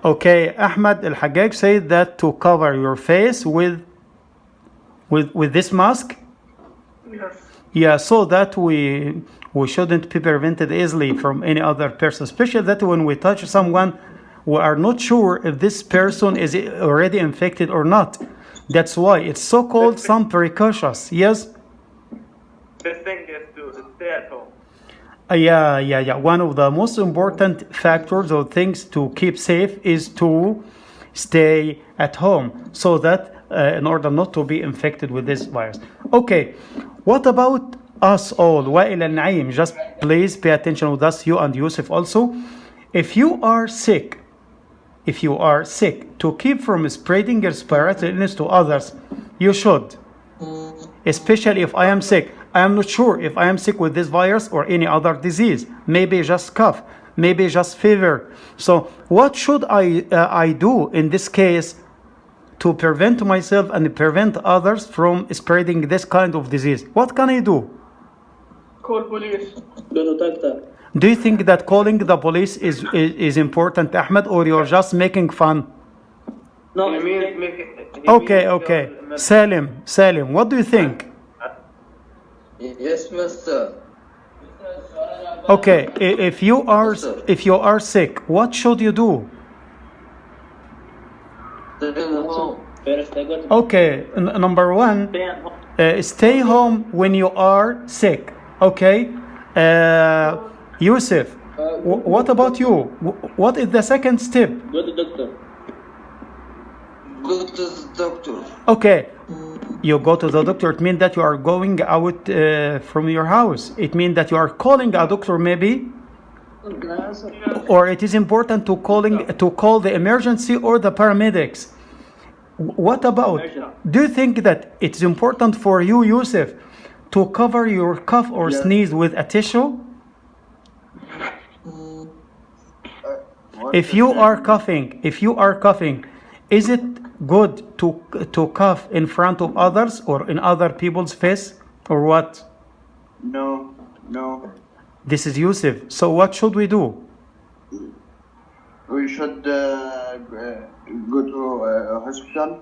Okay, Ahmed Al Hagag said that to cover your face with this mask. Yes. Yeah, so that we shouldn't be prevented easily from any other person, especially that when we touch someone, we are not sure if this person is already infected or not. That's why it's so called some precautions. Yes. The thing is to stay at home. Yeah. One of the most important factors or things to keep safe is to stay at home so that in order not to be infected with this virus. Okay, what about us all? Wa'il and Naeem, just please pay attention with us, you and Yusuf also. If you are sick, to keep from spreading respiratory illness to others, you should. Especially if I am sick. I am not sure if I am sick with this virus or any other disease. Maybe just cough, maybe just fever. So what should I do in this case to prevent myself and prevent others from spreading this kind of disease? What can I do? Call police. Go to doctor. Do you think that calling the police is important, Ahmed, or you're just making fun? No, He it's means okay. make it. Okay. Salim, what do you think? Yes, Master. Okay, if you are sick, what should you do? Stay at home. First, I go to Okay, number one, stay at home. stay home when you are sick. Okay, Yusuf, what about you? What is the second step? Go to doctor. Go to the doctor. Okay, you go to the doctor. It means that you are going out from your house. It means that you are calling a doctor, maybe, or it is important to call the emergency or the paramedics. What about? Do you think that it's important for you, Yusuf, to cover your cough or sneeze with a tissue? If you are coughing, is it good to cough in front of others or in other people's face or what? No. This is Yusuf. So what should we do? We should go to a hospital.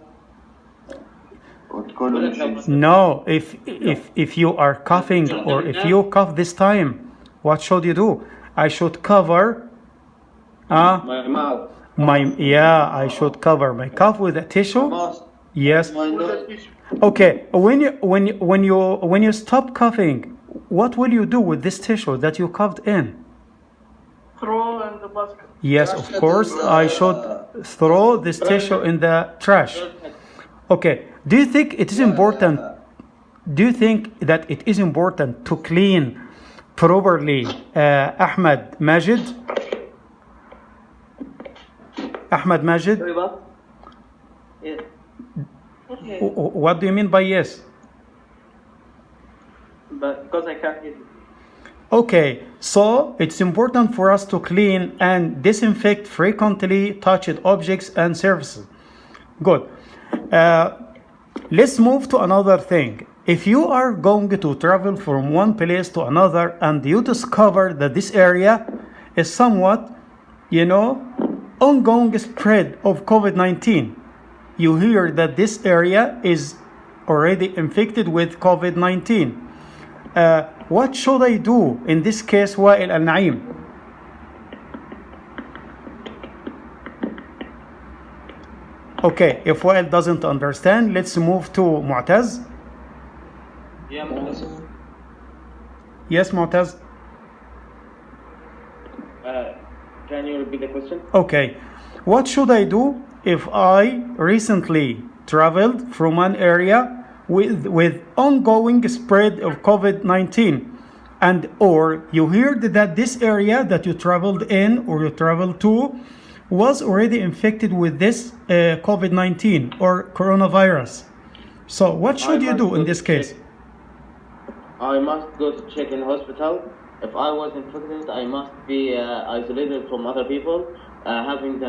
No, if you are coughing or if you cough this time, what should you do? I should cover My mouth. I should cover my cough with a tissue. Mask. Yes. My With nose. a tissue. Okay. When you stop coughing, what will you do with this tissue that you coughed in? Throw in the basket. Yes, of course, I should throw this tissue in the trash. Okay. Do you think it is important? Do you think that it is important to clean properly, Ahmed Majid? Ahmed Majid? Sorry, what? Yes. Okay. What do you mean by yes? But because I can't hear you. Okay, so it's important for us to clean and disinfect frequently touched objects and surfaces. Good. Let's move to another thing. If you are going to travel from one place to another and you discover that this area is somewhat, ongoing spread of COVID-19, you hear that this area is already infected with COVID-19. What should I do in this case, Wa'il and Naeem? Okay, if Wa'il doesn't understand, let's move to Mu'taz. Yeah, Yes, Mu'taz? can you repeat the question? Okay, what should I do if I recently traveled from an area with ongoing spread of COVID-19 and or you heard that this area that you traveled in or you traveled to was already infected with this COVID-19 or coronavirus? So what should you do in this case? I must go to check in hospital. If I was infected, I must be isolated from other people, having the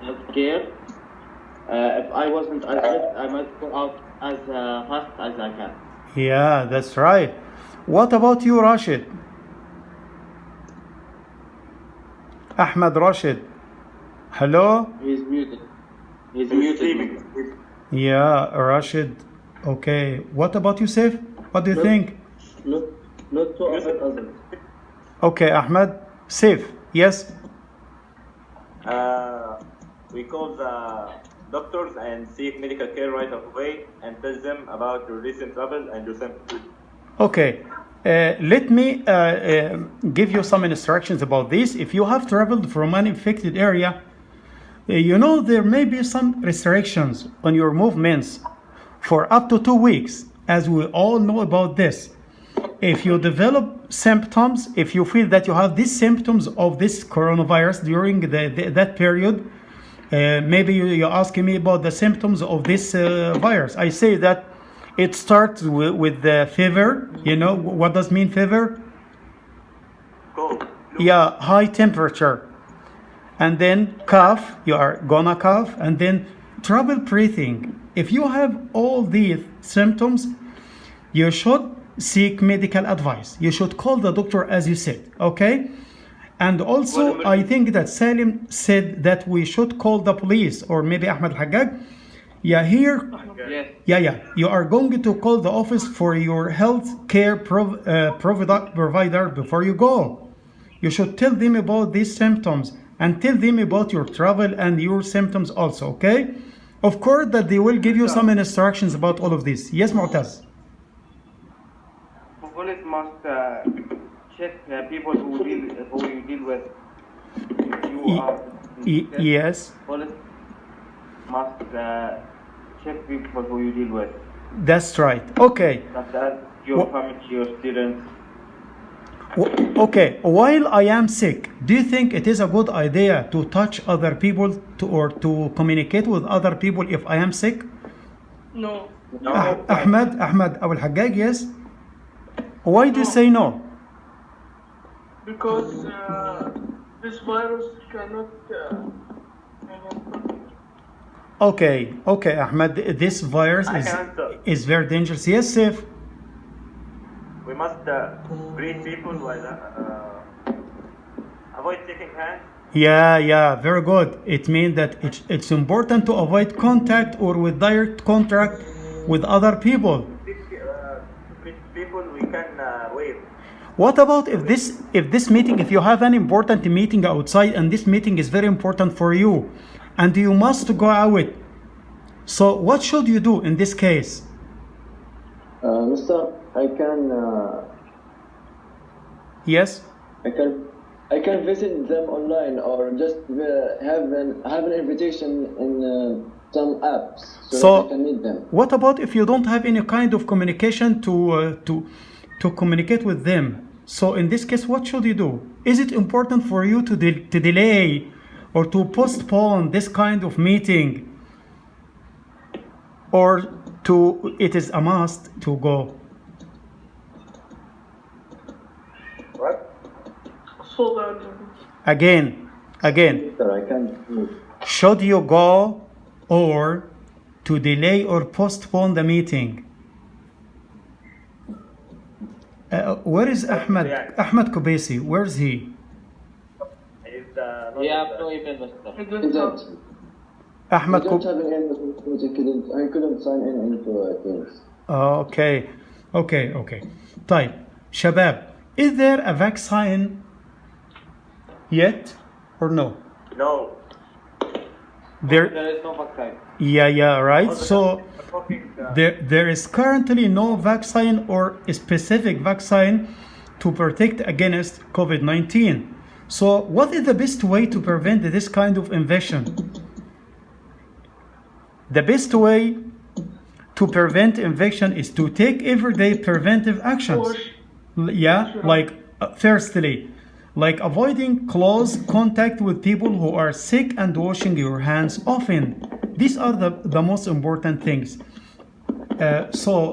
health care. If I wasn't isolated, I must go out as fast as I can. Yeah, that's right. What about you, Rashid? Ahmed Rashid, Hello? He's muted. He's He's muted. sleeping. Yeah, Rashid. Okay. What about Yusuf? What do you think? Not to affect others. Okay, Ahmed. Safe. Yes? We call the doctors and seek medical care right away and tell them about your recent travel and your symptoms. Okay. Let me give you some instructions about this. If you have traveled from an infected area, you know there may be some restrictions on your movements for up to 2 weeks, as we all know about this. If you develop symptoms, if you feel that you have these symptoms of this coronavirus during that period, maybe you're asking me about the symptoms of this virus. I say that it starts with the fever. You know what does mean fever? Cold. Yeah, high temperature. And then cough, you are gonna cough, and then trouble breathing. If you have all these symptoms, you should seek medical advice. You should call the doctor, as you said, okay? And also, I think that Salim said that we should call the police, or maybe Ahmed Haggag. Yeah, here, Yes. you are going to call the office for your health care provider before you go. You should tell them about these symptoms and tell them about your travel and your symptoms also, okay? Of course, that they will give you some instructions about all of this. Yes, Mu'taz? Police must check people who you deal with. If you are infected, Yes, police must check people who you deal with, that's right. Okay. such as your family, your students. Okay, while I am sick, do you think it is a good idea to touch other people or to communicate with other people if I am sick? No. Ahmed Abul Haggag, yes? Why do you say no? Because this virus cannot. Okay, Ahmed, this virus I can answer. is very dangerous. Yes, safe. We must greet people while avoid shaking hands. Yeah, very good. It means that it's important to avoid contact or with direct contact with other people. Greet people we can wave. What about if this meeting, if you have an important meeting outside and this meeting is very important for you and you must go out, so what should you do in this case? Mister, Yes? I can visit them online or just have an invitation in some apps so that I can meet them. What about if you don't have any kind of communication to communicate with them? So in this case, what should you do? Is it important for you to delay or to postpone this kind of meeting, or it is a must to go? What? So that Again, Mister, I can't move. should you go or to delay or postpone the meeting? Where is Ahmed? Ahmed Kubesi, where is he? Is We have no email, Mister. it doesn't Isn't. Ahmed I don't have an email. I couldn't sign in into things. Okay. طيب شباب, is there a vaccine yet or no? no. There There is no vaccine. yeah, right. So Talking, there is currently no vaccine or a specific vaccine to protect against COVID-19. So what is the best way to prevent this kind of infection? The best way to prevent infection is to take everyday preventive actions. Like firstly, like avoiding close contact with people who are sick and washing your hands often. These are the most important things. So